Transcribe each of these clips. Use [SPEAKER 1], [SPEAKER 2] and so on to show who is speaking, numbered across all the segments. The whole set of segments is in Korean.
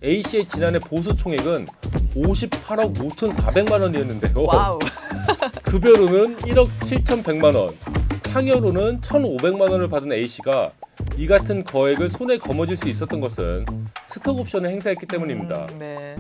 [SPEAKER 1] A씨의 지난해 보수 총액은 58억 5,400만 원이었는데요.
[SPEAKER 2] 와우.
[SPEAKER 1] 급여로는 1억 7,100만 원, 상여로는 1,500만 원을 받은 A씨가 이 같은 거액을 손에 거머쥘 수 있었던 것은 스톡 옵션을 행사했기 때문입니다.
[SPEAKER 2] 네.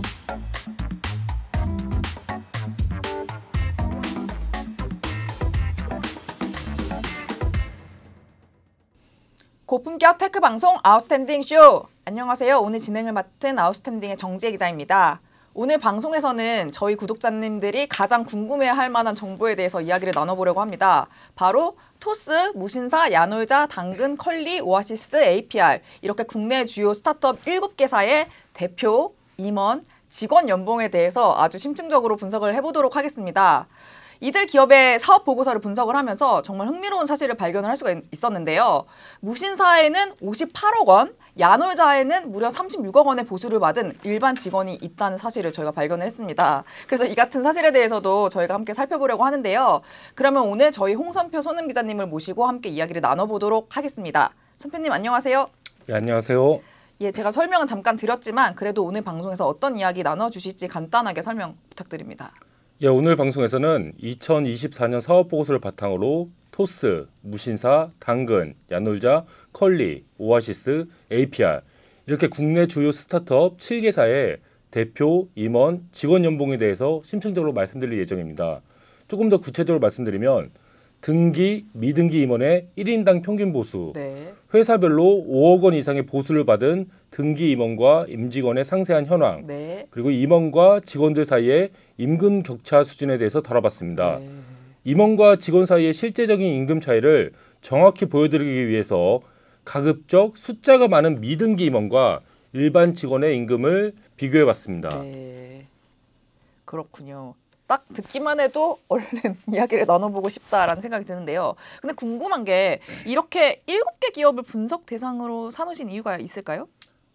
[SPEAKER 2] 고품격 테크 방송 아웃스탠딩 쇼! 안녕하세요. 오늘 진행을 맡은 아웃스탠딩의 정지혜 기자입니다. 오늘 방송에서는 저희 구독자님들이 가장 궁금해할 만한 정보에 대해서 이야기를 나눠보려고 합니다. 바로 토스, 무신사, 야놀자, 당근, 컬리, 오아시스, APR 이렇게 국내 주요 스타트업 7개사의 대표, 임원, 직원 연봉에 대해서 아주 심층적으로 분석을 해보도록 하겠습니다. 이들 기업의 사업 보고서를 분석을 하면서 정말 흥미로운 사실을 발견을 할 수가 있었는데요. 무신사에는 58억 원, 야놀자에는 무려 36억 원의 보수를 받은 일반 직원이 있다는 사실을 저희가 발견을 했습니다. 그래서 이 같은 사실에 대해서도 저희가 함께 살펴보려고 하는데요. 그러면 오늘 저희 홍선표 손흥 기자님을 모시고 함께 이야기를 나눠보도록 하겠습니다. 선표님 안녕하세요.
[SPEAKER 1] 네, 안녕하세요.
[SPEAKER 2] 예, 제가 설명은 잠깐 드렸지만 그래도 오늘 방송에서 어떤 이야기 나눠주실지 간단하게 설명 부탁드립니다.
[SPEAKER 1] 예, 오늘 방송에서는 2024년 사업보고서를 바탕으로 토스, 무신사, 당근, 야놀자, 컬리, 오아시스, APR 이렇게 국내 주요 스타트업 7개사의 대표, 임원, 직원 연봉에 대해서 심층적으로 말씀드릴 예정입니다. 조금 더 구체적으로 말씀드리면 등기, 미등기 임원의 1인당 평균 보수,
[SPEAKER 2] 네.
[SPEAKER 1] 회사별로 5억 원 이상의 보수를 받은 등기 임원과 임직원의 상세한 현황,
[SPEAKER 2] 네.
[SPEAKER 1] 그리고 임원과 직원들 사이의 임금 격차 수준에 대해서 다뤄봤습니다.
[SPEAKER 2] 네.
[SPEAKER 1] 임원과 직원 사이의 실제적인 임금 차이를 정확히 보여드리기 위해서 가급적 숫자가 많은 미등기 임원과 일반 직원의 임금을 비교해봤습니다.
[SPEAKER 2] 네. 그렇군요. 딱 듣기만 해도 얼른 이야기를 나눠보고 싶다라는 생각이 드는데요. 근데 궁금한 게 이렇게 7개 기업을 분석 대상으로 삼으신 이유가 있을까요?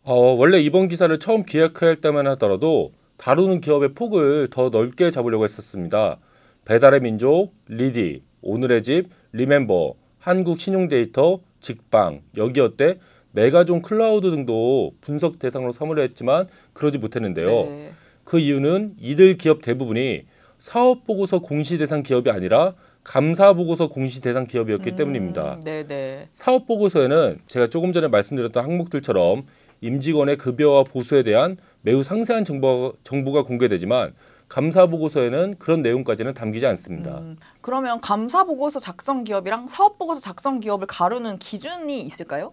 [SPEAKER 1] 원래 이번 기사를 처음 기획할 때만 하더라도 다루는 기업의 폭을 더 넓게 잡으려고 했었습니다. 배달의 민족, 리디, 오늘의 집, 리멤버, 한국신용데이터, 직방, 여기어때, 메가존 클라우드 등도 분석 대상으로 삼으려 했지만 그러지 못했는데요.
[SPEAKER 2] 네.
[SPEAKER 1] 그 이유는 이들 기업 대부분이 사업보고서 공시 대상 기업이 아니라 감사보고서 공시 대상 기업이었기 때문입니다.
[SPEAKER 2] 네네.
[SPEAKER 1] 사업보고서에는 제가 조금 전에 말씀드렸던 항목들처럼 임직원의 급여와 보수에 대한 매우 상세한 정보가 공개되지만 감사보고서에는 그런 내용까지는 담기지 않습니다.
[SPEAKER 2] 그러면 감사보고서 작성 기업이랑 사업보고서 작성 기업을 가르는 기준이 있을까요?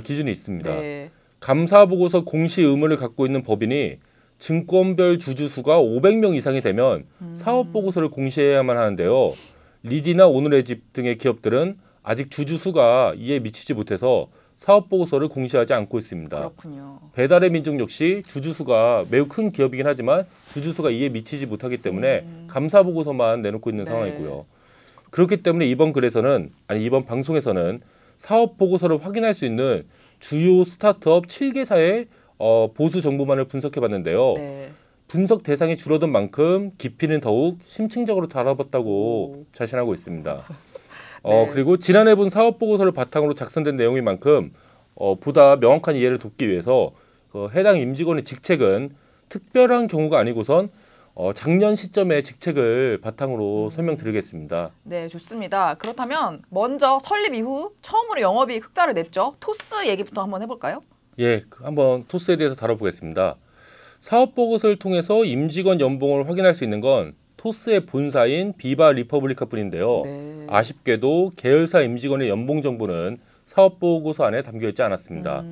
[SPEAKER 1] 기준이 있습니다.
[SPEAKER 2] 네.
[SPEAKER 1] 감사보고서 공시 의무를 갖고 있는 법인이 증권별 주주수가 500명 이상이 되면 사업보고서를 공시해야만 하는데요. 리디나 오늘의 집 등의 기업들은 아직 주주수가 이에 미치지 못해서 사업보고서를 공시하지 않고 있습니다.
[SPEAKER 2] 그렇군요.
[SPEAKER 1] 배달의 민족 역시 주주수가 매우 큰 기업이긴 하지만 주주수가 이에 미치지 못하기 때문에 감사보고서만 내놓고 있는
[SPEAKER 2] 네.
[SPEAKER 1] 상황이고요. 그렇기 때문에 이번 방송에서는 사업보고서를 확인할 수 있는 주요 스타트업 7개사의 보수 정보만을 분석해봤는데요.
[SPEAKER 2] 네.
[SPEAKER 1] 분석 대상이 줄어든 만큼 깊이는 더욱 심층적으로 다뤄봤다고 자신하고 있습니다.
[SPEAKER 2] 네.
[SPEAKER 1] 그리고 지난해 본 사업보고서를 바탕으로 작성된 내용인 만큼 보다 명확한 이해를 돕기 위해서 해당 임직원의 직책은 특별한 경우가 아니고선 작년 시점의 직책을 바탕으로 설명드리겠습니다.
[SPEAKER 2] 네, 좋습니다. 그렇다면 먼저 설립 이후 처음으로 영업이익 흑자를 냈죠. 토스 얘기부터 한번 해볼까요?
[SPEAKER 1] 예, 한번 토스에 대해서 다뤄보겠습니다. 사업보고서를 통해서 임직원 연봉을 확인할 수 있는 건 토스의 본사인 비바 리퍼블리카 뿐인데요.
[SPEAKER 2] 네.
[SPEAKER 1] 아쉽게도 계열사 임직원의 연봉 정보는 사업보고서 안에 담겨있지 않았습니다.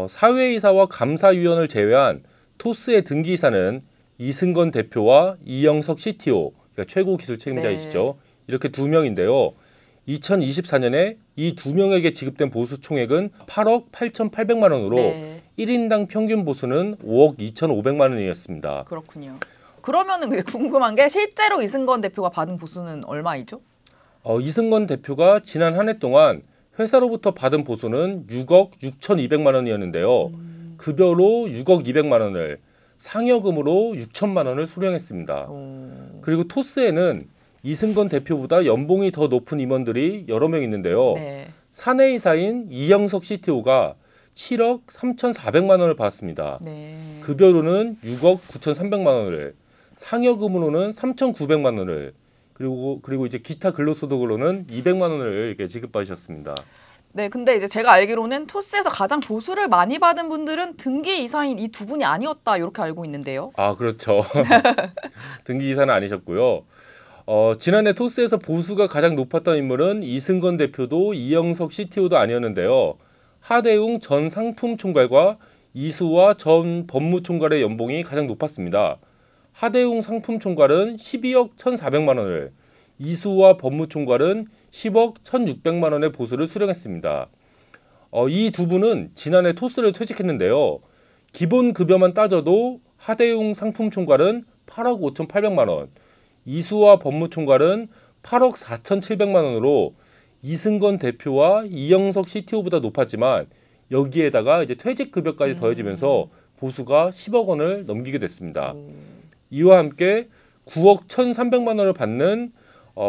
[SPEAKER 1] 사회이사와 감사위원을 제외한 토스의 등기이사는 이승건 대표와 이영석 CTO, 그러니까 최고 기술 책임자이시죠.
[SPEAKER 2] 네.
[SPEAKER 1] 이렇게 2명인데요. 2024년에 이 2명에게 지급된 보수 총액은 8억 8,800만 원으로
[SPEAKER 2] 네.
[SPEAKER 1] 1인당 평균 보수는 5억 2,500만 원이었습니다.
[SPEAKER 2] 그렇군요. 그러면은 궁금한 게 실제로 이승건 대표가 받은 보수는 얼마이죠?
[SPEAKER 1] 이승건 대표가 지난 한 해 동안 회사로부터 받은 보수는 6억 6,200만 원이었는데요. 급여로 6억 200만 원을, 상여금으로 6천만 원을 수령했습니다. 그리고 토스에는 이승건 대표보다 연봉이 더 높은 임원들이 여러 명 있는데요.
[SPEAKER 2] 네.
[SPEAKER 1] 사내이사인 이영석 CTO가 7억 3,400만 원을 받았습니다.
[SPEAKER 2] 네.
[SPEAKER 1] 급여로는 6억 9,300만 원을, 상여금으로는 3,900만 원을, 그리고 이제 기타 근로소득으로는 200만 원을 이렇게 지급받으셨습니다.
[SPEAKER 2] 네, 근데 이제 제가 알기로는 토스에서 가장 보수를 많이 받은 분들은 등기 이사인 이 두 분이 아니었다 이렇게 알고 있는데요.
[SPEAKER 1] 아, 그렇죠. 등기 이사는 아니셨고요. 지난해 토스에서 보수가 가장 높았던 인물은 이승건 대표도 이영석 CTO도 아니었는데요. 하대웅 전 상품총괄과 이수화 전 법무총괄의 연봉이 가장 높았습니다. 하대웅 상품총괄은 12억 1,400만 원을, 이수화 법무총괄은 10억 1,600만 원의 보수를 수령했습니다. 이 두 분은 지난해 토스를 퇴직했는데요. 기본 급여만 따져도 하대웅 상품총괄은 8억 5,800만 원, 이수화 법무총괄은 8억 4,700만 원으로 이승건 대표와 이영석 CTO보다 높았지만 여기에다가 이제 퇴직 급여까지 더해지면서 보수가 10억 원을 넘기게 됐습니다. 이와 함께 9억 1,300만 원을 받는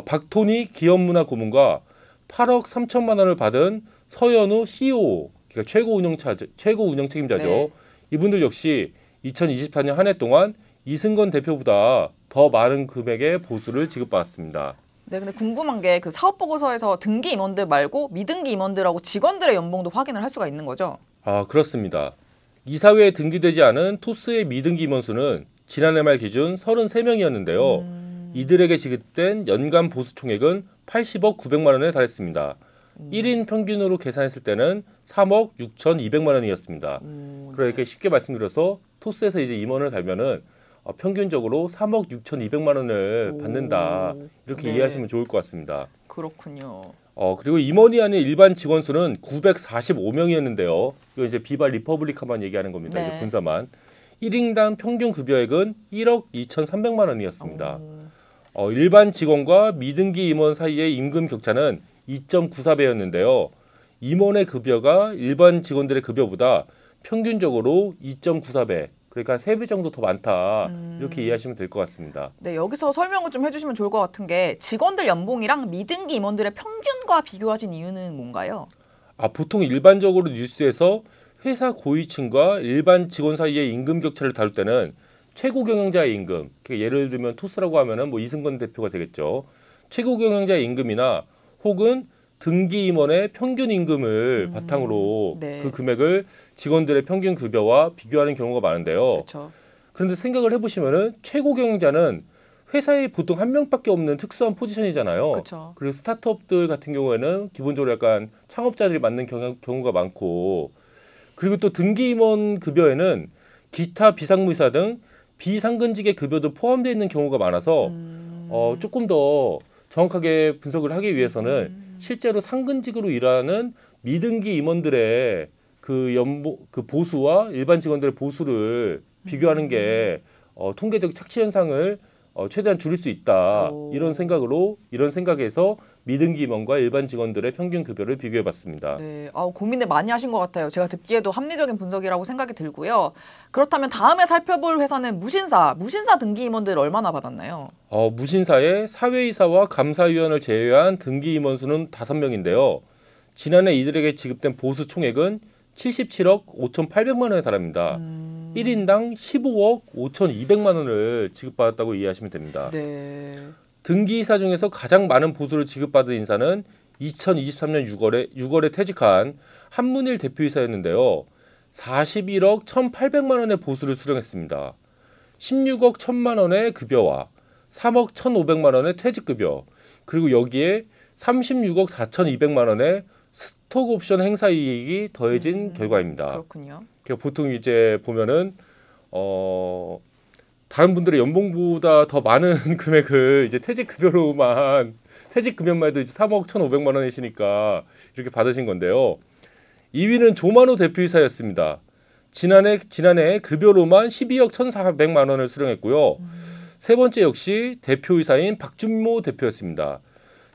[SPEAKER 1] 박토니 기업문화고문과 8억 3천만 원을 받은 서현우 CEO, 그러니까 최고 운영 책임자죠.
[SPEAKER 2] 네.
[SPEAKER 1] 이분들 역시 2024년 한 해 동안 이승건 대표보다 더 많은 금액의 보수를 지급받았습니다.
[SPEAKER 2] 네, 근데 궁금한 게 그 사업 보고서에서 등기 임원들 말고 미등기 임원들하고 직원들의 연봉도 확인을 할 수가 있는 거죠?
[SPEAKER 1] 아, 그렇습니다. 이사회에 등기되지 않은 토스의 미등기 임원 수는 지난해 말 기준 33명이었는데요. 이들에게 지급된 연간 보수 총액은 80억 900만 원에 달했습니다. 1인 평균으로 계산했을 때는 3억 6,200만 원이었습니다. 그러니까 쉽게 말씀드려서 토스에서 이제 임원을 달면은 평균적으로 3억 6,200만 원을 받는다. 이렇게
[SPEAKER 2] 네.
[SPEAKER 1] 이해하시면 좋을 것 같습니다.
[SPEAKER 2] 그렇군요.
[SPEAKER 1] 그리고 임원이 아닌 일반 직원 수는 945명이었는데요. 이거 이제 비바 리퍼블리카만 얘기하는 겁니다.
[SPEAKER 2] 네.
[SPEAKER 1] 이제 본사만. 1인당 평균 급여액은 1억 2,300만 원이었습니다. 일반 직원과 미등기 임원 사이의 임금 격차는 2.94배였는데요. 임원의 급여가 일반 직원들의 급여보다 평균적으로 2.94배, 그러니까 3배 정도 더 많다. 이렇게 이해하시면 될 것 같습니다.
[SPEAKER 2] 네, 여기서 설명을 좀 해주시면 좋을 것 같은 게 직원들 연봉이랑 미등기 임원들의 평균과 비교하신 이유는 뭔가요?
[SPEAKER 1] 보통 일반적으로 뉴스에서 회사 고위층과 일반 직원 사이의 임금 격차를 다룰 때는 최고 경영자의 임금, 그러니까 예를 들면 토스라고 하면은 뭐 이승건 대표가 되겠죠. 최고 경영자의 임금이나 혹은 등기 임원의 평균 임금을 바탕으로
[SPEAKER 2] 네.
[SPEAKER 1] 그 금액을 직원들의 평균 급여와 비교하는 경우가 많은데요.
[SPEAKER 2] 그렇죠.
[SPEAKER 1] 그런데 생각을 해보시면은 최고 경영자는 회사에 보통 한 명밖에 없는 특수한 포지션이잖아요.
[SPEAKER 2] 그렇죠.
[SPEAKER 1] 그리고 스타트업들 같은 경우에는 기본적으로 약간 창업자들이 맡는 경우가 많고, 그리고 또 등기 임원 급여에는 기타 비상무이사 등 비상근직의 급여도 포함되어 있는 경우가 많아서 조금 더 정확하게 분석을 하기 위해서는 실제로 상근직으로 일하는 미등기 임원들의 그 연봉, 그 보수와 일반 직원들의 보수를 비교하는 게 통계적 착취 현상을 최대한 줄일 수 있다. 이런 생각에서 미등기 임원과 일반 직원들의 평균 급여를 비교해봤습니다.
[SPEAKER 2] 네, 고민을 많이 하신 것 같아요. 제가 듣기에도 합리적인 분석이라고 생각이 들고요. 그렇다면 다음에 살펴볼 회사는 무신사 등기 임원들 얼마나 받았나요?
[SPEAKER 1] 무신사의 사회이사와 감사위원을 제외한 등기 임원 수는 5명인데요. 지난해 이들에게 지급된 보수 총액은 77억 5,800만 원에 달합니다. 1인당 15억 5,200만 원을 지급받았다고 이해하시면 됩니다.
[SPEAKER 2] 네.
[SPEAKER 1] 등기이사 중에서 가장 많은 보수를 지급받은 인사는 2023년 6월에 퇴직한 한문일 대표이사였는데요. 41억 1,800만 원의 보수를 수령했습니다. 16억 1,000만 원의 급여와 3억 1,500만 원의 퇴직급여, 그리고 여기에 36억 4,200만 원의 스톡옵션 행사 이익이 더해진 결과입니다.
[SPEAKER 2] 그렇군요.
[SPEAKER 1] 그러니까 보통 이제 보면은 다른 분들의 연봉보다 더 많은 금액을 이제 퇴직급여만 해도 이제 3억 1,500만 원이시니까 이렇게 받으신 건데요. 2위는 조만호 대표이사였습니다. 지난해 급여로만 12억 1,400만 원을 수령했고요. 세 번째 역시 대표이사인 박준모 대표였습니다.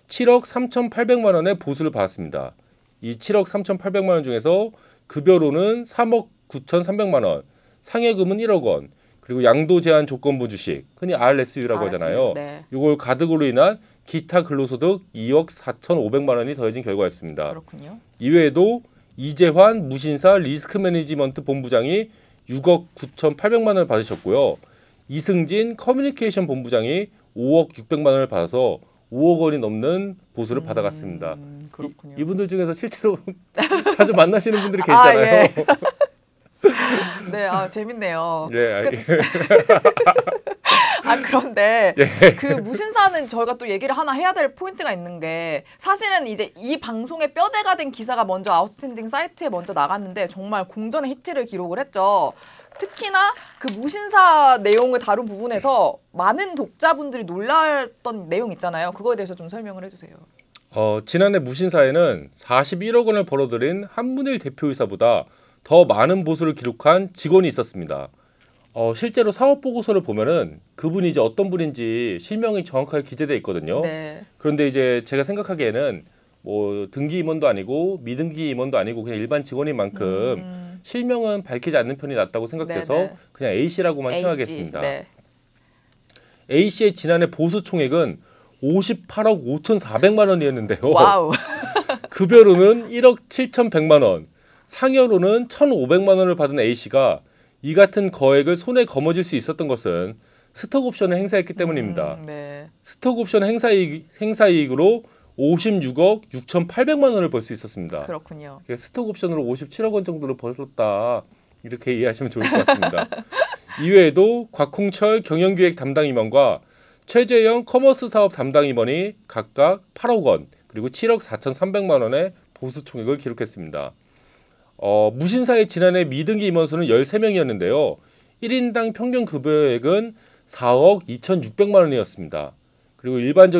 [SPEAKER 1] 7억 3,800만 원의 보수를 받았습니다. 이 7억 3,800만 원 중에서 급여로는 3억 9,300만 원, 상여금은 1억 원, 그리고 양도 제한 조건부 주식, 흔히 RSU라고 하잖아요.
[SPEAKER 2] 네.
[SPEAKER 1] 이걸 가득으로 인한 기타 근로소득 2억 4,500만 원이 더해진 결과였습니다.
[SPEAKER 2] 그렇군요.
[SPEAKER 1] 이외에도 이재환 무신사 리스크 매니지먼트 본부장이 6억 9,800만 원을 받으셨고요. 이승진 커뮤니케이션 본부장이 5억 600만 원을 받아서 5억 원이 넘는 보수를 받아갔습니다.
[SPEAKER 2] 그렇군요.
[SPEAKER 1] 이분들 중에서 실제로 자주 만나시는 분들이 계시잖아요.
[SPEAKER 2] 예. 네, 재밌네요.
[SPEAKER 1] 예,
[SPEAKER 2] 그런데
[SPEAKER 1] 예.
[SPEAKER 2] 그 무신사는 저희가 또 얘기를 하나 해야 될 포인트가 있는 게 사실은 이제 이 방송의 뼈대가 된 기사가 먼저 아웃스탠딩 사이트에 먼저 나갔는데 정말 공전의 히트를 기록을 했죠. 특히나 그 무신사 내용을 다룬 부분에서 많은 독자분들이 놀랐던 내용 있잖아요. 그거에 대해서 좀 설명을 해주세요.
[SPEAKER 1] 지난해 무신사에는 41억 원을 벌어들인 한문일 대표이사보다 더 많은 보수를 기록한 직원이 있었습니다. 실제로 사업 보고서를 보면은 그분이 이제 어떤 분인지 실명이 정확하게 기재되어 있거든요.
[SPEAKER 2] 네.
[SPEAKER 1] 그런데 이제 제가 생각하기에는 뭐 등기 임원도 아니고 미등기 임원도 아니고 그냥 일반 직원인 만큼 실명은 밝히지 않는 편이 낫다고 생각돼서
[SPEAKER 2] 네네.
[SPEAKER 1] 그냥 A 씨라고만
[SPEAKER 2] A 씨,
[SPEAKER 1] 칭하겠습니다.
[SPEAKER 2] 네.
[SPEAKER 1] A 씨의 지난해 보수 총액은 58억 5,400만 원이었는데요.
[SPEAKER 2] 와우.
[SPEAKER 1] 급여로는 1억 7,100만 원, 상여로는 1,500만 원을 받은 A 씨가 이 같은 거액을 손에 거머쥘 수 있었던 것은 스톡 옵션을 행사했기 때문입니다.
[SPEAKER 2] 네.
[SPEAKER 1] 스톡 옵션 행사이익으로 56억 6,800만 원을 벌 수 있었습니다.
[SPEAKER 2] 그렇군요.
[SPEAKER 1] 스톡 옵션으로 57억 원 정도를 벌었다. 이렇게 이해하시면 좋을 것 같습니다. 이외에도 곽홍철 경영기획 담당 임원과 최재영 커머스 사업 담당 임원이 각각 8억 원 그리고 7억 4,300만 원의 보수 총액을 기록했습니다. 무신사의 지난해 미등기 임원 수는 13명이었는데요. 1인당 평균 급여액은 4억 2,600만 원이었습니다. 그리고 일반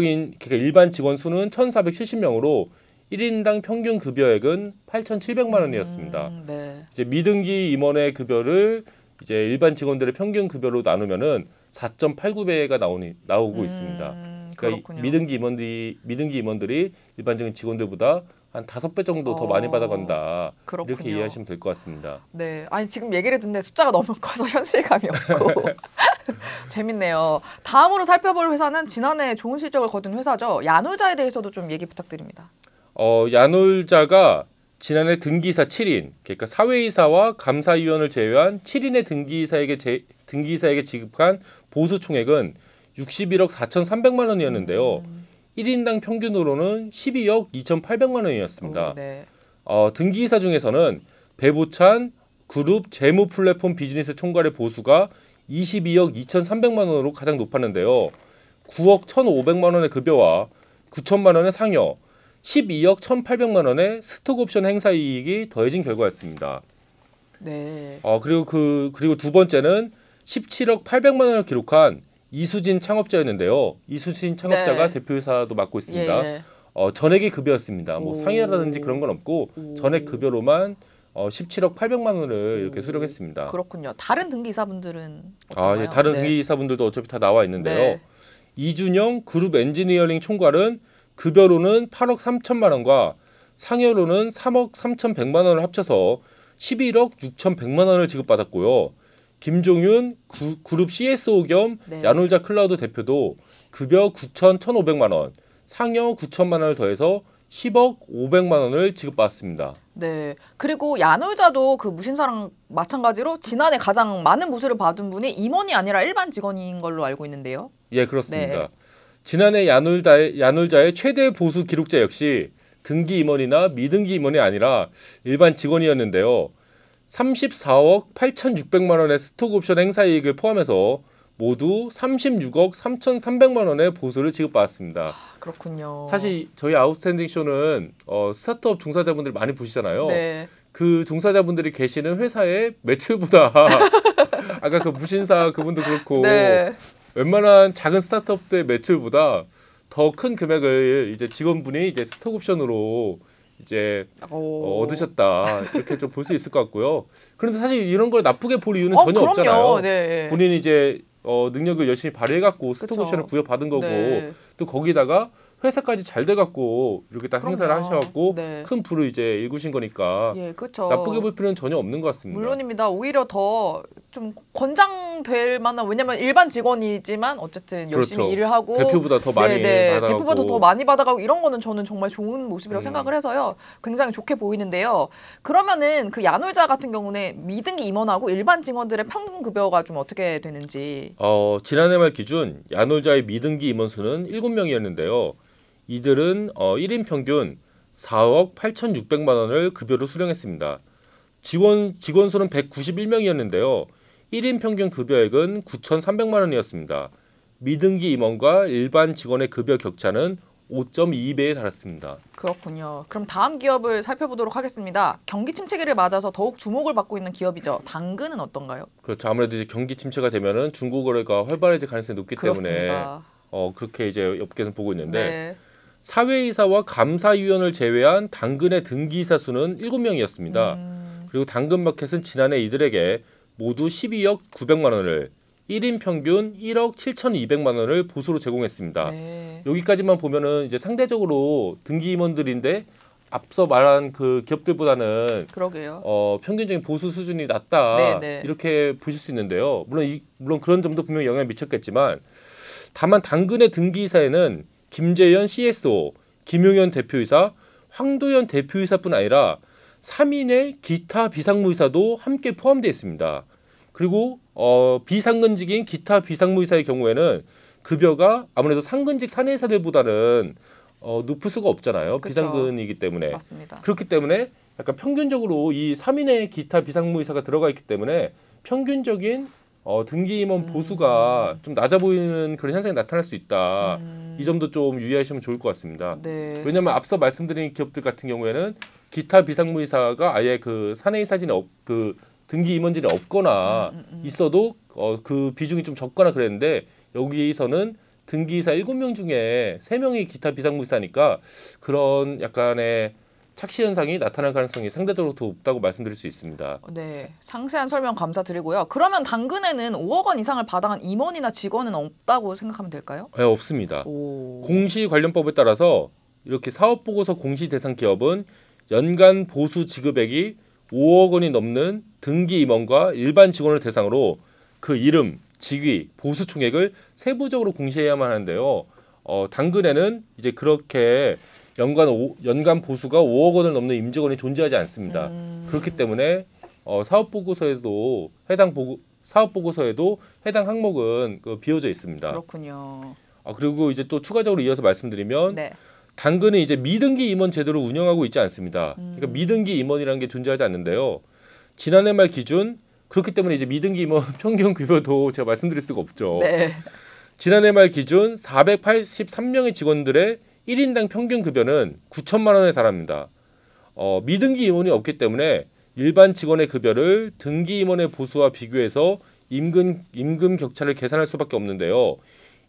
[SPEAKER 1] 직원 수는 1,470명으로 1인당 평균 급여액은 8,700만 원이었습니다.
[SPEAKER 2] 네.
[SPEAKER 1] 이제 미등기 임원의 급여를 이제 일반 직원들의 평균 급여로 나누면은 4.89배가 나오고 있습니다. 그러니까 미등기 임원들이 일반적인 직원들보다 한 5배 정도 더 많이 받아간다.
[SPEAKER 2] 그렇군요.
[SPEAKER 1] 이렇게 이해하시면 될 것 같습니다.
[SPEAKER 2] 네, 아니 지금 얘기를 듣는데 숫자가 너무 커서 현실감이 없고 재밌네요. 다음으로 살펴볼 회사는 지난해 좋은 실적을 거둔 회사죠. 야놀자에 대해서도 좀 얘기 부탁드립니다.
[SPEAKER 1] 야놀자가 지난해 등기이사 7인, 그러니까 사회이사와 감사위원을 제외한 7인의 등기이사에게 지급한 보수 총액은 61억 4,300만 원이었는데요. 1인당 평균으로는 12억 2,800만 원이었습니다.
[SPEAKER 2] 네.
[SPEAKER 1] 등기이사 중에서는 배보찬 그룹 재무 플랫폼 비즈니스 총괄의 보수가 22억 2,300만 원으로 가장 높았는데요. 9억 1,500만 원의 급여와 9천만 원의 상여, 12억 1,800만 원의 스톡 옵션 행사 이익이 더해진 결과였습니다.
[SPEAKER 2] 네.
[SPEAKER 1] 그리고 두 번째는 17억 800만 원을 기록한 이수진 창업자였는데요. 이수진 창업자가
[SPEAKER 2] 네.
[SPEAKER 1] 대표이사도 맡고 있습니다.
[SPEAKER 2] 예.
[SPEAKER 1] 전액이 급여였습니다. 뭐 상여라든지 그런 건 없고 전액 급여로만 17억 800만 원을 이렇게 수령했습니다.
[SPEAKER 2] 그렇군요. 다른 등기이사분들은 어떤가요?
[SPEAKER 1] 예, 다른 등기이사분들도 어차피 다 나와 있는데요.
[SPEAKER 2] 네.
[SPEAKER 1] 이준영 그룹 엔지니어링 총괄은 급여로는 8억 3천만 원과 상여로는 3억 3,100만 원을 합쳐서 11억 6,100만 원을 지급받았고요. 김종윤 그룹 CSO 겸
[SPEAKER 2] 네.
[SPEAKER 1] 야놀자 클라우드 대표도 급여 9,1,500만 원, 상여 9천만 원을 더해서 10억 500만 원을 지급받았습니다.
[SPEAKER 2] 네. 그리고 야놀자도 그 무신사랑 마찬가지로 지난해 가장 많은 보수를 받은 분이 임원이 아니라 일반 직원인 걸로 알고 있는데요.
[SPEAKER 1] 예, 그렇습니다.
[SPEAKER 2] 네.
[SPEAKER 1] 지난해 야놀자의 최대 보수 기록자 역시 등기 임원이나 미등기 임원이 아니라 일반 직원이었는데요. 34억 8,600만 원의 스톡 옵션 행사 이익을 포함해서 모두 36억 3,300만 원의 보수를 지급받았습니다.
[SPEAKER 2] 그렇군요.
[SPEAKER 1] 사실 저희 아웃스탠딩 쇼는 스타트업 종사자분들 많이 보시잖아요.
[SPEAKER 2] 네.
[SPEAKER 1] 그 종사자분들이 계시는 회사의 매출보다 아까 그 무신사 그분도 그렇고
[SPEAKER 2] 네.
[SPEAKER 1] 웬만한 작은 스타트업들의 매출보다 더 큰 금액을 이제 직원분이 이제 스톡 옵션으로 이제 얻으셨다 이렇게 좀 볼 수 있을 것 같고요. 그런데 사실 이런 걸 나쁘게 볼 이유는 전혀
[SPEAKER 2] 그럼요.
[SPEAKER 1] 없잖아요.
[SPEAKER 2] 네.
[SPEAKER 1] 본인이 이제 능력을 열심히 발휘해갖고 스톡
[SPEAKER 2] 그쵸.
[SPEAKER 1] 옵션을 부여받은 거고
[SPEAKER 2] 네.
[SPEAKER 1] 또 거기다가 회사까지 잘 돼갖고 이렇게 딱 행사를
[SPEAKER 2] 그럼요.
[SPEAKER 1] 하셔갖고
[SPEAKER 2] 네.
[SPEAKER 1] 큰 부를 이제 일구신 거니까
[SPEAKER 2] 예, 그렇죠.
[SPEAKER 1] 나쁘게 볼 필요는 전혀 없는 것 같습니다.
[SPEAKER 2] 물론입니다. 오히려 더 좀 권장될 만한, 왜냐면 일반 직원이지만 어쨌든 열심히
[SPEAKER 1] 그렇죠.
[SPEAKER 2] 일을 하고
[SPEAKER 1] 대표보다 더 많이 받아가고
[SPEAKER 2] 대표보다 더 많이 받아가고 이런 거는 저는 정말 좋은 모습이라고
[SPEAKER 1] 음.
[SPEAKER 2] 생각을 해서요. 굉장히 좋게 보이는데요. 그러면은 그 야놀자 같은 경우는 미등기 임원하고 일반 직원들의 평균 급여가 좀 어떻게 되는지.
[SPEAKER 1] 지난해 말 기준 야놀자의 미등기 임원 수는 7명이었는데요. 이들은 1인 평균 4억 8,600만 원을 급여로 수령했습니다. 직원 수는 191명이었는데요. 1인 평균 급여액은 9,300만 원이었습니다. 미등기 임원과 일반 직원의 급여 격차는 5.2배에 달했습니다.
[SPEAKER 2] 그렇군요. 그럼 다음 기업을 살펴보도록 하겠습니다. 경기 침체기를 맞아서 더욱 주목을 받고 있는 기업이죠. 당근은 어떤가요?
[SPEAKER 1] 그렇죠. 아무래도 이제 경기 침체가 되면은 중고 거래가 활발해질 가능성이 높기 때문에
[SPEAKER 2] 그렇습니다.
[SPEAKER 1] 그렇게 이제 업계에서 보고 있는데
[SPEAKER 2] 네.
[SPEAKER 1] 사회이사와 감사위원을 제외한 당근의 등기이사 수는 7명이었습니다. 그리고 당근마켓은 지난해 이들에게 모두 12억 900만 원을 1인 평균 1억 7,200만 원을 보수로 제공했습니다.
[SPEAKER 2] 네.
[SPEAKER 1] 여기까지만 보면은 이제 상대적으로 등기 임원들인데 앞서 말한 그 기업들보다는
[SPEAKER 2] 그러게요.
[SPEAKER 1] 평균적인 보수 수준이 낮다
[SPEAKER 2] 네네.
[SPEAKER 1] 이렇게 보실 수 있는데요. 물론 그런 점도 분명히 영향을 미쳤겠지만 다만 당근의 등기이사에는 김재현 CSO, 김용현 대표이사, 황도현 대표이사뿐 아니라 3인의 기타 비상무이사도 함께 포함되어 있습니다. 그리고 비상근직인 기타 비상무이사의 경우에는 급여가 아무래도 상근직 사내이사들보다는 높을 수가 없잖아요.
[SPEAKER 2] 그쵸.
[SPEAKER 1] 비상근이기 때문에.
[SPEAKER 2] 맞습니다.
[SPEAKER 1] 그렇기 때문에 약간 평균적으로 이 3인의 기타 비상무이사가 들어가 있기 때문에 평균적인 등기 임원 보수가 좀 낮아 보이는 그런 현상이 나타날 수 있다. 이 점도 좀 유의하시면 좋을 것 같습니다.
[SPEAKER 2] 네.
[SPEAKER 1] 왜냐하면 앞서 말씀드린 기업들 같은 경우에는 기타 비상무이사가 아예 그 사내이사진에 그 등기 임원진이 없거나 있어도 그 비중이 좀 적거나 그랬는데 여기서는 등기이사 7명 중에 3명이 기타 비상무이사니까 그런 약간의 착시 현상이 나타날 가능성이 상대적으로 더 높다고 말씀드릴 수 있습니다.
[SPEAKER 2] 네, 상세한 설명 감사드리고요. 그러면 당근에는 5억 원 이상을 받아간 임원이나 직원은 없다고 생각하면 될까요?
[SPEAKER 1] 네, 없습니다.
[SPEAKER 2] 오.
[SPEAKER 1] 공시관련법에 따라서 이렇게 사업보고서 공시 대상 기업은 연간 보수 지급액이 5억 원이 넘는 등기 임원과 일반 직원을 대상으로 그 이름, 직위, 보수 총액을 세부적으로 공시해야만 하는데요. 당근에는 이제 그렇게 연간 보수가 5억 원을 넘는 임직원이 존재하지 않습니다. 그렇기 때문에 사업보고서에도 해당 항목은 비어져 있습니다.
[SPEAKER 2] 그렇군요.
[SPEAKER 1] 그리고 이제 또 추가적으로 이어서 말씀드리면
[SPEAKER 2] 네.
[SPEAKER 1] 당근은 이제 미등기 임원 제도를 운영하고 있지 않습니다. 그러니까 미등기 임원이라는 게 존재하지 않는데요. 지난해 말 기준 그렇기 때문에 이제 미등기 임원 평균 급여도 제가 말씀드릴 수가 없죠.
[SPEAKER 2] 네.
[SPEAKER 1] 지난해 말 기준 483명의 직원들의 1인당 평균 급여는 9천만 원에 달합니다. 미등기 임원이 없기 때문에 일반 직원의 급여를 등기 임원의 보수와 비교해서 임금 격차를 계산할 수밖에 없는데요.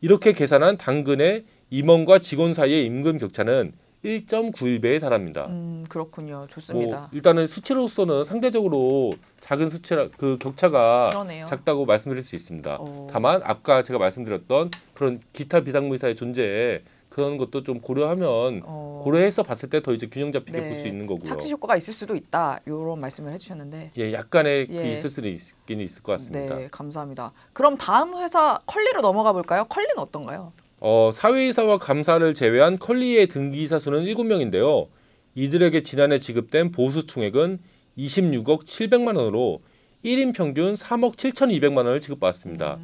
[SPEAKER 1] 이렇게 계산한 당근의 임원과 직원 사이의 임금 격차는 1.91배에 달합니다.
[SPEAKER 2] 그렇군요. 좋습니다.
[SPEAKER 1] 일단은 수치로서는 상대적으로 작은 수치라 그 격차가
[SPEAKER 2] 그러네요.
[SPEAKER 1] 작다고 말씀드릴 수 있습니다.
[SPEAKER 2] 오.
[SPEAKER 1] 다만 아까 제가 말씀드렸던 그런 기타 비상무이사의 존재 그런 것도 좀 고려해서 봤을 때 더 이제 균형 잡히게
[SPEAKER 2] 네.
[SPEAKER 1] 볼 수 있는 거고요.
[SPEAKER 2] 착시 효과가 있을 수도 있다. 이런 말씀을 해주셨는데.
[SPEAKER 1] 예, 약간의
[SPEAKER 2] 예.
[SPEAKER 1] 있을 수는 있긴 있을 것 같습니다.
[SPEAKER 2] 네, 감사합니다. 그럼 다음 회사 컬리로 넘어가 볼까요? 컬리는 어떤가요?
[SPEAKER 1] 사회이사와 감사를 제외한 컬리의 등기이사 수는 7명인데요. 이들에게 지난해 지급된 보수 총액은 26억 700만 원으로 1인 평균 3억 7,200만 원을 지급받았습니다.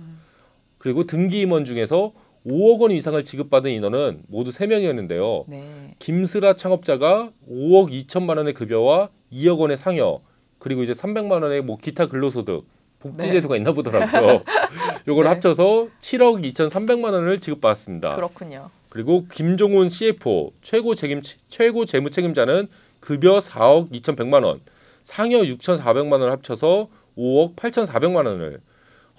[SPEAKER 1] 그리고 등기 임원 중에서 5억 원 이상을 지급받은 인원은 모두 3명이었는데요.
[SPEAKER 2] 네.
[SPEAKER 1] 김슬아 창업자가 5억 2천만 원의 급여와 2억 원의 상여 그리고 이제 300만 원의 기타 근로소득 복지제도가 있나 보더라고요. 요걸
[SPEAKER 2] 네.
[SPEAKER 1] 합쳐서 7억 2,300만 원을 지급받았습니다.
[SPEAKER 2] 그렇군요.
[SPEAKER 1] 그리고 김종훈 CFO 최고 재무 책임자는 급여 4억 2,100만 원, 상여 6,400만 원을 합쳐서 5억 8,400만 원을,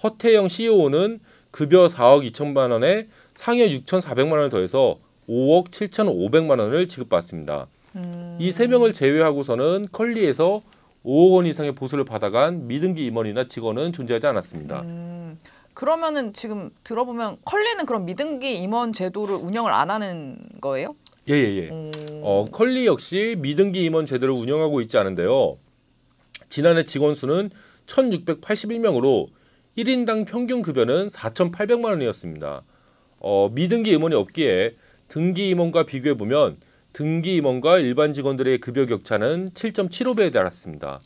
[SPEAKER 1] 허태영 CEO는 급여 4억 2천만 원에 상여 6,400만 원을 더해서 5억 7,500만 원을 지급받습니다. 이 세 명을 제외하고서는 컬리에서 5억 원 이상의 보수를 받아간 미등기 임원이나 직원은 존재하지 않았습니다.
[SPEAKER 2] 그러면은 지금 들어보면 컬리는 그럼 미등기 임원 제도를 운영을 안 하는 거예요?
[SPEAKER 1] 예예예. 컬리 역시 미등기 임원 제도를 운영하고 있지 않은데요. 지난해 직원 수는 1,681명으로 1인당 평균 급여는 4,800만 원이었습니다. 미등기 임원이 없기에 등기 임원과 비교해 보면 등기 임원과 일반 직원들의 급여 격차는 7.75배에 달했습니다.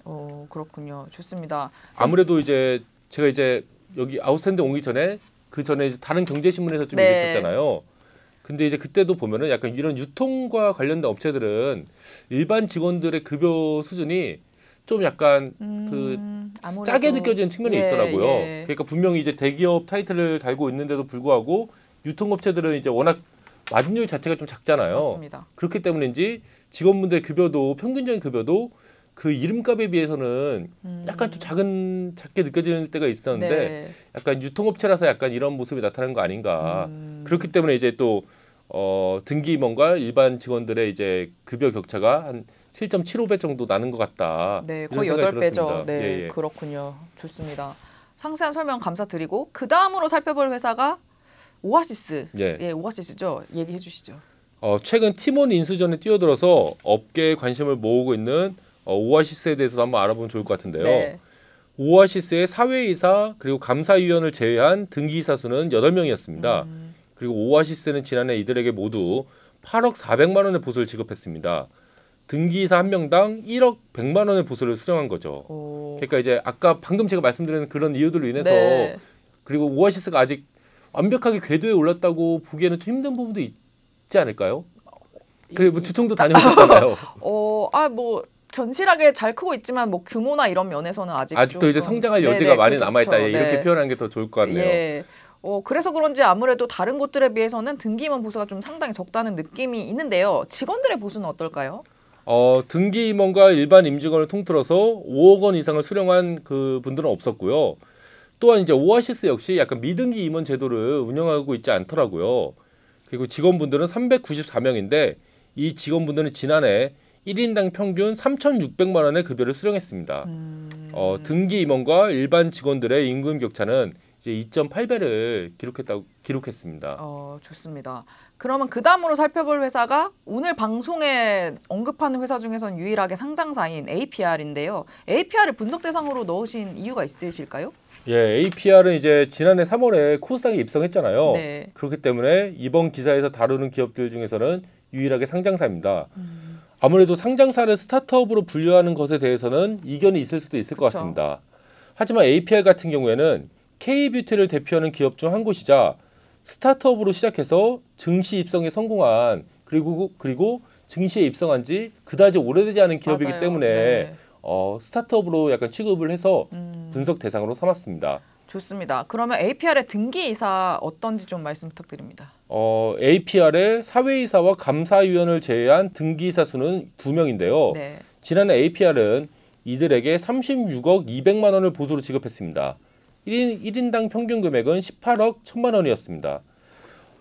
[SPEAKER 2] 그렇군요. 좋습니다.
[SPEAKER 1] 아무래도 이제 제가 이제 여기 아웃스탠딩 오기 전에 그 전에 이제 다른 경제신문에서 좀
[SPEAKER 2] 네.
[SPEAKER 1] 얘기했었잖아요. 근데 이제 그때도 보면은 약간 이런 유통과 관련된 업체들은 일반 직원들의 급여 수준이 좀 약간 그
[SPEAKER 2] 아무래도
[SPEAKER 1] 짜게 느껴지는 측면이
[SPEAKER 2] 예,
[SPEAKER 1] 있더라고요.
[SPEAKER 2] 예.
[SPEAKER 1] 그러니까 분명히 이제 대기업 타이틀을 달고 있는데도 불구하고 유통업체들은 이제 워낙 마진율 자체가 좀 작잖아요.
[SPEAKER 2] 맞습니다.
[SPEAKER 1] 그렇기 때문인지 직원분들 급여도 평균적인 급여도 그 이름값에 비해서는 약간 좀 작게 느껴지는 때가 있었는데
[SPEAKER 2] 네.
[SPEAKER 1] 약간 유통업체라서 약간 이런 모습이 나타나는 거 아닌가. 그렇기 때문에 이제 또 등기 임원과 일반 직원들의 이제 급여 격차가 한 7.75배 정도 나는 것 같다.
[SPEAKER 2] 네,
[SPEAKER 1] 이런
[SPEAKER 2] 거의
[SPEAKER 1] 생각이
[SPEAKER 2] 8배죠.
[SPEAKER 1] 들었습니다.
[SPEAKER 2] 네,
[SPEAKER 1] 예, 예.
[SPEAKER 2] 그렇군요. 좋습니다. 상세한 설명 감사드리고 그 다음으로 살펴볼 회사가 오아시스.
[SPEAKER 1] 예.
[SPEAKER 2] 오아시스죠. 얘기해 주시죠.
[SPEAKER 1] 최근 팀원 인수전에 뛰어들어서 업계에 관심을 모으고 있는 오아시스에 대해서도 한번 알아보면 좋을 것 같은데요.
[SPEAKER 2] 네.
[SPEAKER 1] 오아시스의 사회이사 그리고 감사위원을 제외한 등기이사 수는 8명이었습니다. 그리고 오아시스는 지난해 이들에게 모두 8억 400만 원의 보수를 지급했습니다. 등기이사 한 명당 1억 100만 원의 보수를 수령한 거죠. 그러니까 이제 아까 방금 제가 말씀드린 그런 이유들로 인해서
[SPEAKER 2] 네.
[SPEAKER 1] 그리고 오아시스가 아직 완벽하게 궤도에 올랐다고 보기에는 좀 힘든 부분도 있지 않을까요? 뭐 주총도 다녀오셨잖아요.
[SPEAKER 2] 뭐 견실하게 잘 크고 있지만 뭐 규모나 이런 면에서는
[SPEAKER 1] 아직도
[SPEAKER 2] 조금,
[SPEAKER 1] 이제 성장할 여지가
[SPEAKER 2] 네네,
[SPEAKER 1] 많이
[SPEAKER 2] 그렇죠.
[SPEAKER 1] 남아있다.
[SPEAKER 2] 네.
[SPEAKER 1] 이렇게 표현하는 게 더 좋을 것 같네요.
[SPEAKER 2] 예. 그래서 그런지 아무래도 다른 곳들에 비해서는 등기임원 보수가 좀 상당히 적다는 느낌이 있는데요. 직원들의 보수는 어떨까요?
[SPEAKER 1] 등기 임원과 일반 임직원을 통틀어서 5억 원 이상을 수령한 그 분들은 없었고요. 또한 이제 오아시스 역시 약간 미등기 임원 제도를 운영하고 있지 않더라고요. 그리고 직원분들은 394명인데 이 직원분들은 지난해 1인당 평균 3,600만 원의 급여를 수령했습니다. 등기 임원과 일반 직원들의 임금 격차는 이제 2.8배를 기록했습니다.
[SPEAKER 2] 좋습니다. 그러면 그 다음으로 살펴볼 회사가 오늘 방송에 언급하는 회사 중에선 유일하게 상장사인 APR인데요. APR을 분석 대상으로 넣으신 이유가 있으실까요?
[SPEAKER 1] 예, APR은 이제 지난해 3월에 코스닥에 입성했잖아요.
[SPEAKER 2] 네.
[SPEAKER 1] 그렇기 때문에 이번 기사에서 다루는 기업들 중에서는 유일하게 상장사입니다. 아무래도 상장사를 스타트업으로 분류하는 것에 대해서는 이견이 있을 수도 있을 것
[SPEAKER 2] 그쵸.
[SPEAKER 1] 같습니다. 하지만 APR 같은 경우에는 K뷰티를 대표하는 기업 중 한 곳이자 스타트업으로 시작해서 증시 입성에 성공한 그리고 증시에 입성한 지 그다지 오래되지 않은 기업이기
[SPEAKER 2] 맞아요.
[SPEAKER 1] 때문에
[SPEAKER 2] 네.
[SPEAKER 1] 스타트업으로 약간 취급을 해서 분석 대상으로 삼았습니다.
[SPEAKER 2] 좋습니다. 그러면 APR의 등기이사 어떤지 좀 말씀 부탁드립니다.
[SPEAKER 1] APR의 사회이사와 감사위원을 제외한 등기이사 수는 2명인데요.
[SPEAKER 2] 네.
[SPEAKER 1] 지난해 APR은 이들에게 36억 200만 원을 보수로 지급했습니다. 1인당 평균 금액은 18억 1000만 원이었습니다.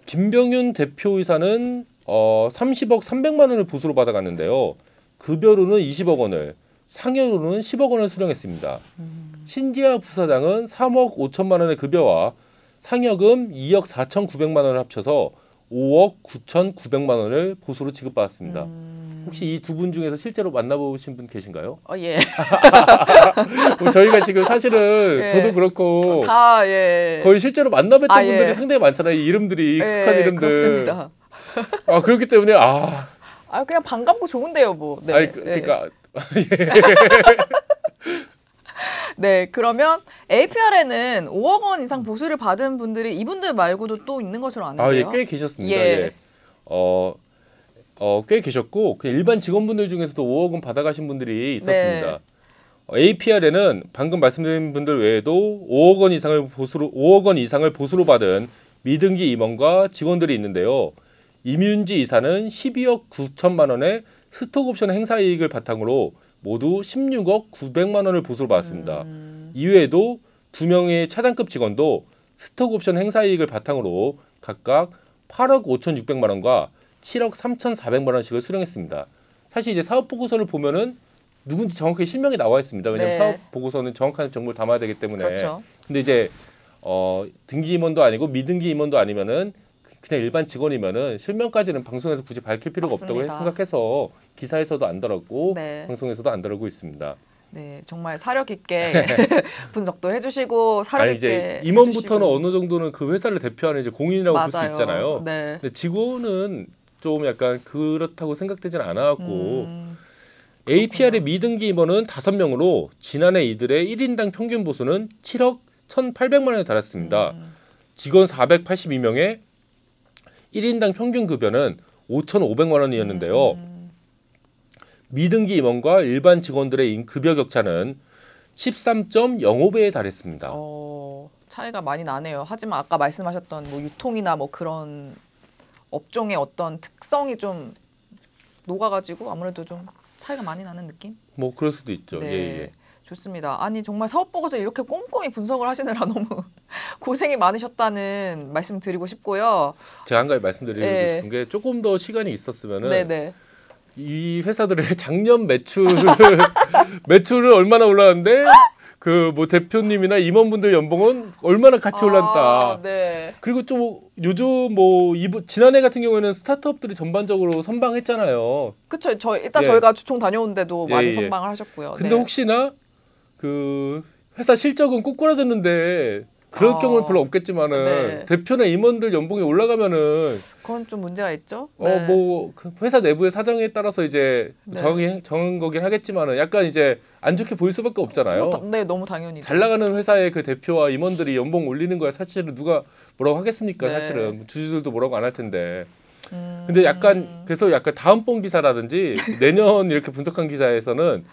[SPEAKER 1] 김병윤 대표이사는 30억 300만 원을 보수로 받아갔는데요. 급여로는 20억 원을, 상여로는 10억 원을 수령했습니다. 신지아 부사장은 3억 5천만 원의 급여와 상여금 2억 4,900만 원을 합쳐서 5억 9,900만 원을 보수로 지급받았습니다. 혹시 이 두 분 중에서 실제로 만나보신 분 계신가요?
[SPEAKER 2] 예.
[SPEAKER 1] 저희가 지금 사실은
[SPEAKER 2] 예.
[SPEAKER 1] 저도 그렇고
[SPEAKER 2] 다 예.
[SPEAKER 1] 거의 실제로 만나뵀던
[SPEAKER 2] 아, 예.
[SPEAKER 1] 분들이 상당히 많잖아요. 이 이름들이 익숙한
[SPEAKER 2] 예,
[SPEAKER 1] 이름들.
[SPEAKER 2] 그렇습니다.
[SPEAKER 1] 그렇기 때문에
[SPEAKER 2] 그냥 반갑고 좋은데요, 뭐. 네.
[SPEAKER 1] 아니, 그러니까
[SPEAKER 2] 네, 그러면 APR에는 5억 원 이상 보수를 받은 분들이 이분들 말고도 또 있는 것으로 아는데요.
[SPEAKER 1] 꽤 계셨습니다.
[SPEAKER 2] 예.
[SPEAKER 1] 예. 꽤 계셨고 그냥 일반 직원분들 중에서도 5억 원 받아가신 분들이 있었습니다.
[SPEAKER 2] 네.
[SPEAKER 1] APR에는 방금 말씀드린 분들 외에도 5억 원 이상을 보수로 받은 미등기 임원과 직원들이 있는데요. 임윤지 이사는 12억 9천만 원의 스톡옵션 행사 이익을 바탕으로 모두 16억 900만 원을 보수로 받았습니다. 이외에도 2명의 차장급 직원도 스톡옵션 행사 이익을 바탕으로 각각 8억 5,600만 원과 7억 3,400만 원씩을 수령했습니다. 사실 이제 사업 보고서를 보면은 누군지 정확하게 실명이 나와 있습니다. 왜냐하면
[SPEAKER 2] 네.
[SPEAKER 1] 사업 보고서는 정확한 정보를 담아야 되기 때문에.
[SPEAKER 2] 그렇죠.
[SPEAKER 1] 근데 이제 등기 임원도 아니고 미등기 임원도 아니면은 그냥 일반 직원이면은 실명까지는 방송에서 굳이 밝힐 필요가 없다고
[SPEAKER 2] 맞습니다.
[SPEAKER 1] 생각해서 기사에서도 안 다뤘고
[SPEAKER 2] 네.
[SPEAKER 1] 방송에서도 안 다루고 있습니다.
[SPEAKER 2] 네, 정말 사력 있게 분석도 해주시고 사력
[SPEAKER 1] 아니
[SPEAKER 2] 있게
[SPEAKER 1] 이제 임원부터는
[SPEAKER 2] 해주시고.
[SPEAKER 1] 어느 정도는 그 회사를 대표하는 이제 공인이라고 볼 수
[SPEAKER 2] 맞아요.
[SPEAKER 1] 있잖아요.
[SPEAKER 2] 네.
[SPEAKER 1] 근데 직원은 좀 약간 그렇다고 생각되진 않았고
[SPEAKER 2] 음,
[SPEAKER 1] APR의 미등기 임원은 5명으로 지난해 이들의 1인당 평균 보수는 7억 1,800만 원에 달했습니다. 직원 482명의 1인당 평균 급여는 5,500만 원이었는데요. 미등기 임원과 일반 직원들의 급여 격차는 13.05배에 달했습니다.
[SPEAKER 2] 차이가 많이 나네요. 하지만 아까 말씀하셨던 뭐 유통이나 뭐 그런 업종의 어떤 특성이 좀 녹아가지고 아무래도 좀 차이가 많이 나는 느낌?
[SPEAKER 1] 뭐 그럴 수도 있죠.
[SPEAKER 2] 네.
[SPEAKER 1] 예.
[SPEAKER 2] 좋습니다. 아니 정말 사업 보고서 이렇게 꼼꼼히 분석을 하시느라 너무 고생이 많으셨다는 말씀 드리고 싶고요.
[SPEAKER 1] 제가 한 가지 말씀드리고
[SPEAKER 2] 네.
[SPEAKER 1] 싶은 게 조금 더 시간이 있었으면은
[SPEAKER 2] 네네.
[SPEAKER 1] 이 회사들의 작년 매출을 얼마나 올랐는데 그 뭐 대표님이나 임원분들 연봉은 얼마나 같이 올랐다.
[SPEAKER 2] 네.
[SPEAKER 1] 그리고 좀 요즘 뭐 지난해 같은 경우에는 스타트업들이 전반적으로 선방했잖아요.
[SPEAKER 2] 그쵸.
[SPEAKER 1] 예.
[SPEAKER 2] 저희가 주총 다녀온데도
[SPEAKER 1] 예,
[SPEAKER 2] 많이
[SPEAKER 1] 예.
[SPEAKER 2] 선방을 하셨고요.
[SPEAKER 1] 근데
[SPEAKER 2] 네.
[SPEAKER 1] 혹시나 그 회사 실적은 꼬꾸라졌는데 그럴 경우는 별로 없겠지만은
[SPEAKER 2] 네.
[SPEAKER 1] 대표나 임원들 연봉이 올라가면은
[SPEAKER 2] 그건 좀 문제가 있죠. 네.
[SPEAKER 1] 뭐 회사 내부의 사정에 따라서 이제
[SPEAKER 2] 네.
[SPEAKER 1] 정한 거긴 하겠지만은 약간 이제 안 좋게 보일 수밖에 없잖아요.
[SPEAKER 2] 네, 너무 당연히.
[SPEAKER 1] 잘 나가는 회사의 그 대표와 임원들이 연봉 올리는 거야 사실은 누가 뭐라고 하겠습니까?
[SPEAKER 2] 네.
[SPEAKER 1] 사실은 주주들도 뭐라고 안 할 텐데. 근데 약간 그래서 약간 다음번 기사라든지 내년 이렇게 분석한 기사에서는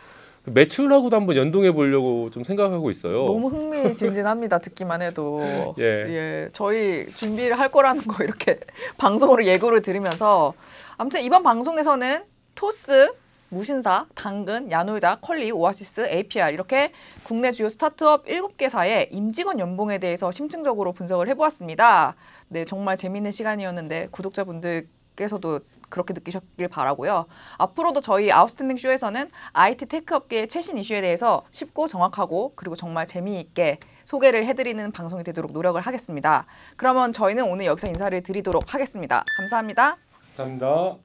[SPEAKER 1] 매출하고도 한번 연동해 보려고 좀 생각하고 있어요.
[SPEAKER 2] 너무 흥미진진합니다. 듣기만 해도.
[SPEAKER 1] 예.
[SPEAKER 2] 저희 준비를 할 거라는 거 이렇게 방송으로 예고를 드리면서 아무튼 이번 방송에서는 토스, 무신사, 당근, 야놀자, 컬리, 오아시스, APR 이렇게 국내 주요 스타트업 7개사의 임직원 연봉에 대해서 심층적으로 분석을 해보았습니다. 네, 정말 재미있는 시간이었는데 구독자분들께서도 그렇게 느끼셨길 바라고요. 앞으로도 저희 아웃스탠딩 쇼에서는 IT 테크 업계의 최신 이슈에 대해서 쉽고 정확하고 그리고 정말 재미있게 소개를 해드리는 방송이 되도록 노력을 하겠습니다. 그러면 저희는 오늘 여기서 인사를 드리도록 하겠습니다. 감사합니다.
[SPEAKER 1] 감사합니다.